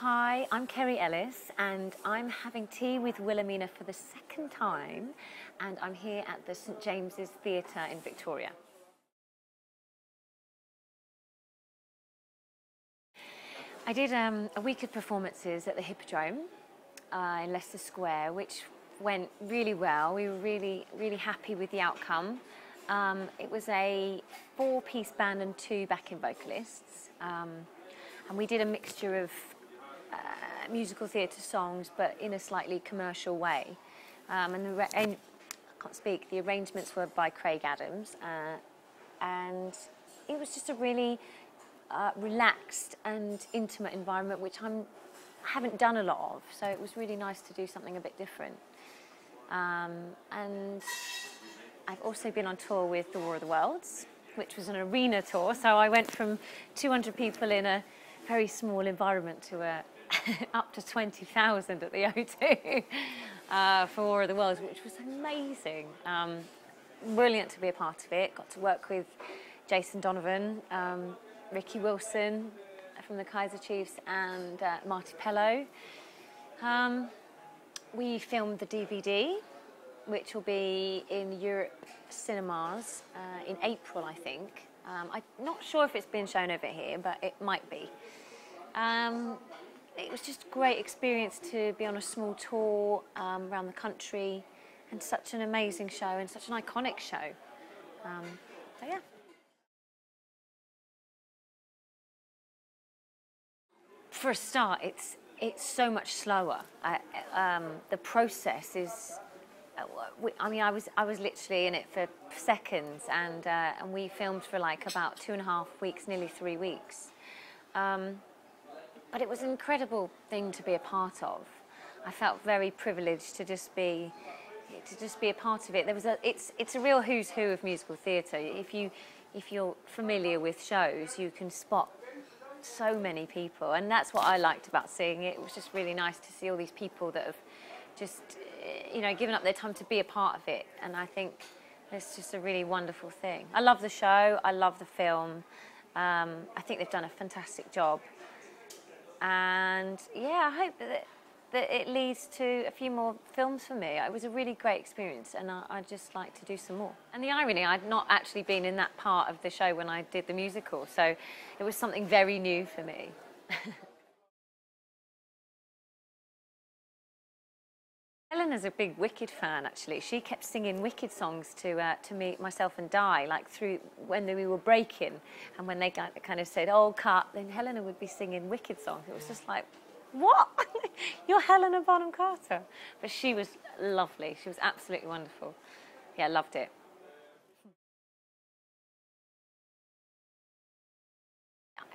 Hi, I'm Kerry Ellis and I'm having tea with Wilhelmina for the second time, and I'm here at the St James's Theatre in Victoria. I did a week of performances at the Hippodrome in Leicester Square, which went really well. We were really happy with the outcome. It was a 4-piece band and 2 backing vocalists, and we did a mixture of musical theatre songs, but in a slightly commercial way. And I can't speak. The arrangements were by Craig Adams, and it was just a really relaxed and intimate environment, which I haven't done a lot of. So it was really nice to do something a bit different. And I've also been on tour with The War of the Worlds, which was an arena tour. So I went from 200 people in a very small environment to up to 20,000 at the O2 for War of the Worlds, which was amazing. Brilliant to be a part of it. Got to work with Jason Donovan, Ricky Wilson from the Kaiser Chiefs, and Marty Pello. We filmed the DVD, which will be in Europe cinemas in April, I think. I'm not sure if it's been shown over here, but it might be. It was just a great experience to be on a small tour around the country, and such an amazing show and such an iconic show. So yeah. For a start, it's so much slower. The process is. I mean, I was literally in it for seconds, and we filmed for like about 2.5 weeks, nearly 3 weeks. But it was an incredible thing to be a part of. I felt very privileged to just be a part of it. It's a real who's who of musical theatre. If you're familiar with shows, you can spot so many people, and that's what I liked about seeing it. It was just really nice to see all these people that have just, given up their time to be a part of it, and I think it's just a really wonderful thing. I love the show, I love the film. I think they've done a fantastic job, and yeah, I hope that it leads to a few more films for me. It was a really great experience, and I'd just like to do some more. And the irony, I'd not actually been in that part of the show when I did the musical, so it was something very new for me. Helena's a big Wicked fan, actually. She kept singing Wicked songs to me, myself and Di, like through when we were breaking, and when they kind of said, "Oh, cut," then Helena would be singing Wicked songs. It was just like, what? You're Helena Bonham Carter. But she was lovely. She was absolutely wonderful. Yeah, loved it.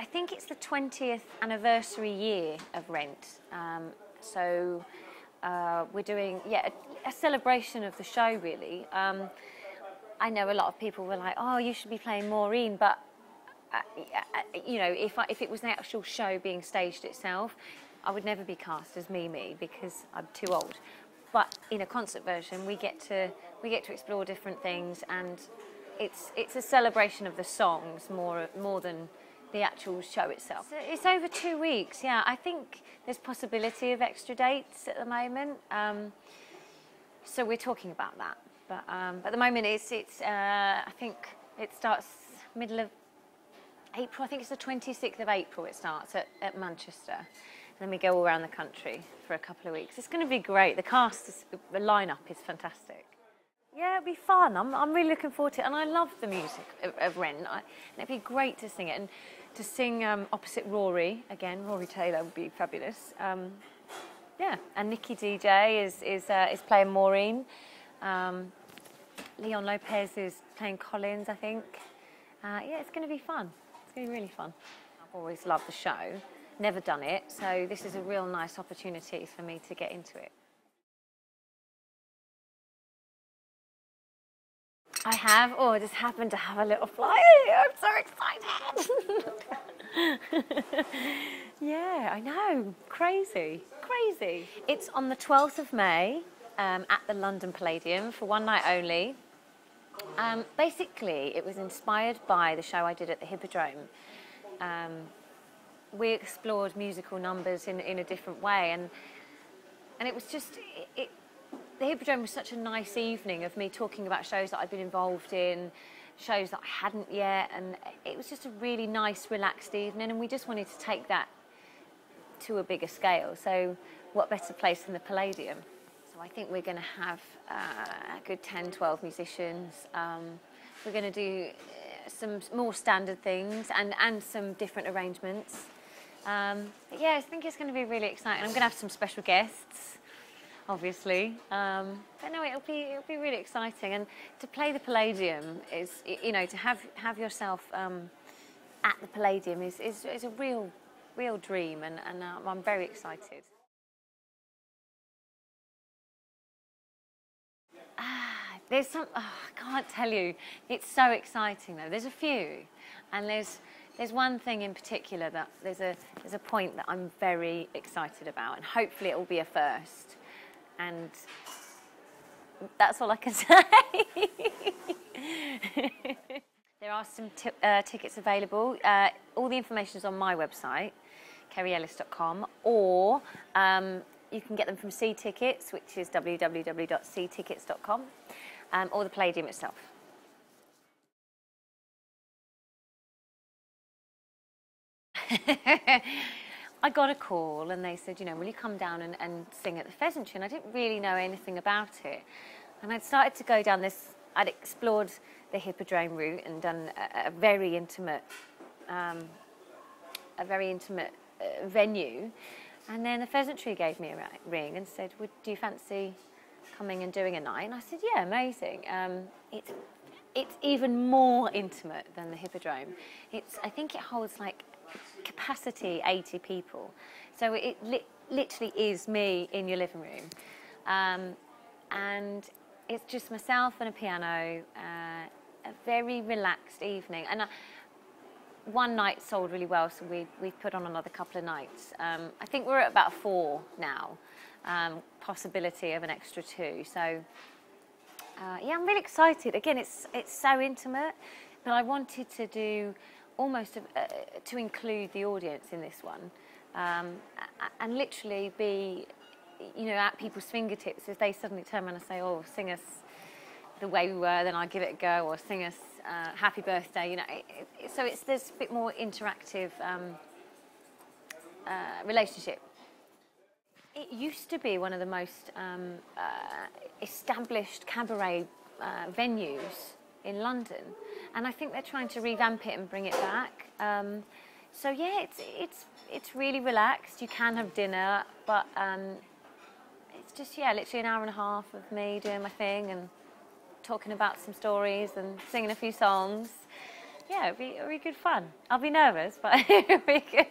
I think it's the 20th anniversary year of Rent. So we're doing, a celebration of the show, really. I know a lot of people were like, oh, you should be playing Maureen, but, if it was the actual show being staged itself, I would never be cast as Mimi because I'm too old. But in a concert version, we get to explore different things, and it's a celebration of the songs more than the actual show itself. So it's over 2 weeks. Yeah, I think there's possibility of extra dates at the moment. So we're talking about that. But at the moment, I think it starts middle of April. I think it's the 26th of April. It starts at Manchester. And then we go all around the country for a couple of weeks. It's going to be great. The lineup is fantastic. Yeah, it'll be fun. I'm really looking forward to it. And I love the music of Rent. And it'd be great to sing it. And to sing opposite Rory, again, Rory Taylor would be fabulous. Yeah, and Nikki DJ is playing Maureen. Leon Lopez is playing Collins, I think. Yeah, it's going to be fun. It's going to be really fun. I've always loved the show. Never done it, so this is a real nice opportunity for me to get into it. I have. Oh, I just happened to have a little fly. I'm so excited. Yeah, I know. Crazy. It's on the 12th of May at the London Palladium for one night only. Basically, it was inspired by the show I did at the Hippodrome. we explored musical numbers in a different way, and it was just the Hippodrome was such a nice evening of me talking about shows that I'd been involved in, shows that I hadn't yet, and it was just a really nice, relaxed evening, and we just wanted to take that to a bigger scale. So what better place than the Palladium? So I think we're going to have a good 10, 12 musicians. We're going to do some more standard things and some different arrangements. But yeah, I think it's going to be really exciting. I'm going to have some special guests, obviously. But no, it'll be really exciting. And to play the Palladium is, you know, to have yourself at the Palladium is a real dream, and I'm very excited. There's some, I can't tell you, it's so exciting though. There's a few, and there's one thing in particular that there's a point that I'm very excited about, and hopefully it will be a first, and that's all I can say. There are some tickets available. All the information is on my website, kerryellis.com, or you can get them from C Tickets, which is www.ctickets.com, or the Palladium itself. I got a call and they said, you know, will you come down and sing at the Phesantry? And I didn't really know anything about it. And I'd started to go down this, I'd explored the Hippodrome route and done a very intimate venue. And then the Phesantry gave me a ring and said, do you fancy coming and doing a night? And I said, yeah, amazing. It's even more intimate than the Hippodrome. I think it holds like capacity 80 people. So it literally is me in your living room. And it's just myself and a piano, a very relaxed evening. And one night sold really well, so we've put on another couple of nights. I think we're at about 4 now, possibility of an extra 2. So yeah, I'm really excited. Again, it's so intimate, but I wanted to do almost to include the audience in this one, and literally be, you know, at people's fingertips if they suddenly turn around and say, oh, sing us the way we were, then I'll give it a go, or sing us happy birthday, you know. So there's a bit more interactive relationship. It used to be one of the most established cabaret venues in London, and I think they're trying to revamp it and bring it back. So yeah, it's really relaxed. You can have dinner, but it's just, yeah, literally an hour and a half of me doing my thing and talking about some stories and singing a few songs. Yeah, it'll be good fun. I'll be nervous, but it'll be good.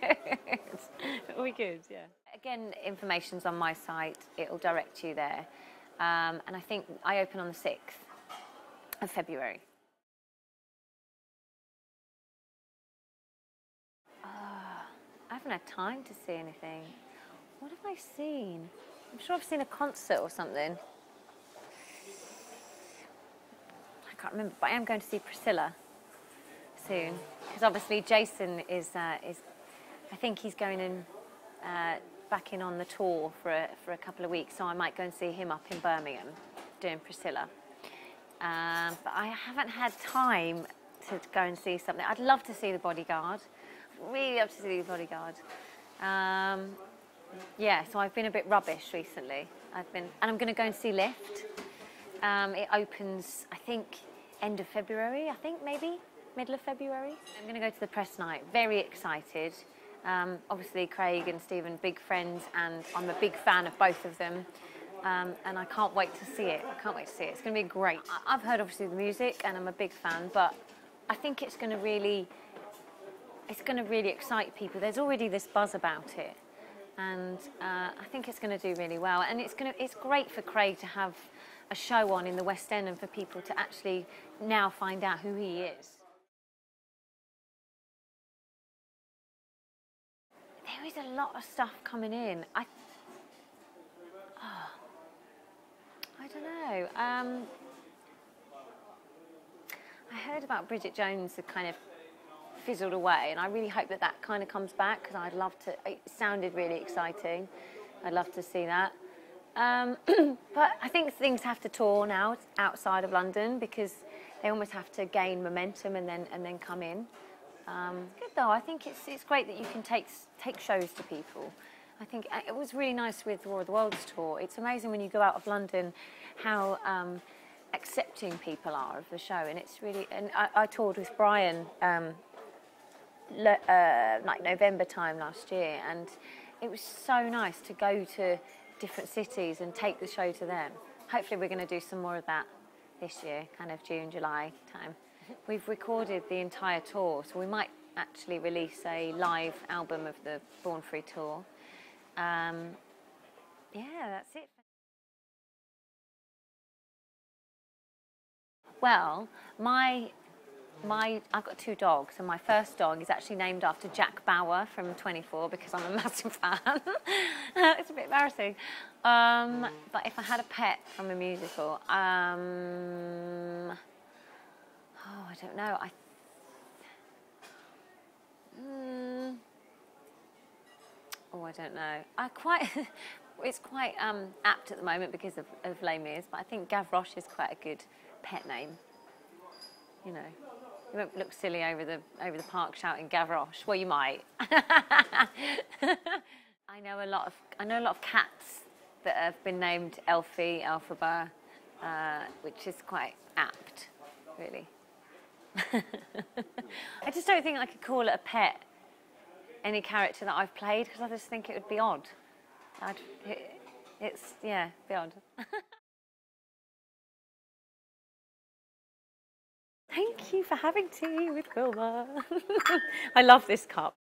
It'll be good, yeah. Again, information's on my site. It'll direct you there. And I think I open on the 6th of February. I haven't had time to see anything. What have I seen? I'm sure I've seen a concert or something. I can't remember, but I am going to see Priscilla soon, because obviously Jason is I think he's going in back in on the tour for a couple of weeks, so I might go and see him up in Birmingham doing Priscilla. But I haven't had time to go and see something. I'd love to see The Bodyguard. Really love to see The Bodyguard. Yeah, so I've been a bit rubbish recently. And I'm going to go and see Lift. It opens, I think, end of February, I think, maybe middle of February. I'm going to go to the press night. Very excited. Obviously, Craig and Stephen, big friends, and I'm a big fan of both of them. And I can't wait to see it. I can't wait to see it. It's going to be great. I've heard, obviously, the music, and I'm a big fan, but I think it's going to really excite people. There's already this buzz about it, and I think it's going to do really well. And it's great for Craig to have a show on in the West End and for people to actually now find out who he is. There is a lot of stuff coming in. I don't know. I heard about Bridget Jones had kind of fizzled away, and I really hope that that kind of comes back, because I'd love to. It sounded really exciting. I'd love to see that. But I think things have to tour now outside of London, because they almost have to gain momentum and then come in. Good though. I think it's great that you can take shows to people. I think it was really nice with War of the Worlds tour. It's amazing when you go out of London how accepting people are of the show, and it's really. And I toured with Brian like November time last year, and it was so nice to go to different cities and take the show to them. Hopefully we're going to do some more of that this year, kind of June, July time. We've recorded the entire tour, so we might actually release a live album of the Born Free tour. Yeah, that's it. Well, I've got 2 dogs, and my first dog is actually named after Jack Bauer from 24, because I'm a massive fan. It's a bit embarrassing. But if I had a pet from a musical, oh, I don't know. I don't know. It's quite apt at the moment because of Les Mis, but I think Gavroche is quite a good pet name. You know, you won't look silly over the park shouting Gavroche. Well, you might. I know a lot of cats that have been named Elfie, Elphaba, which is quite apt, really. I just don't think I could call it a pet, any character that I've played, because I just think it would be odd. It's be odd. Thank you for having Tea with Wilma. I love this cup.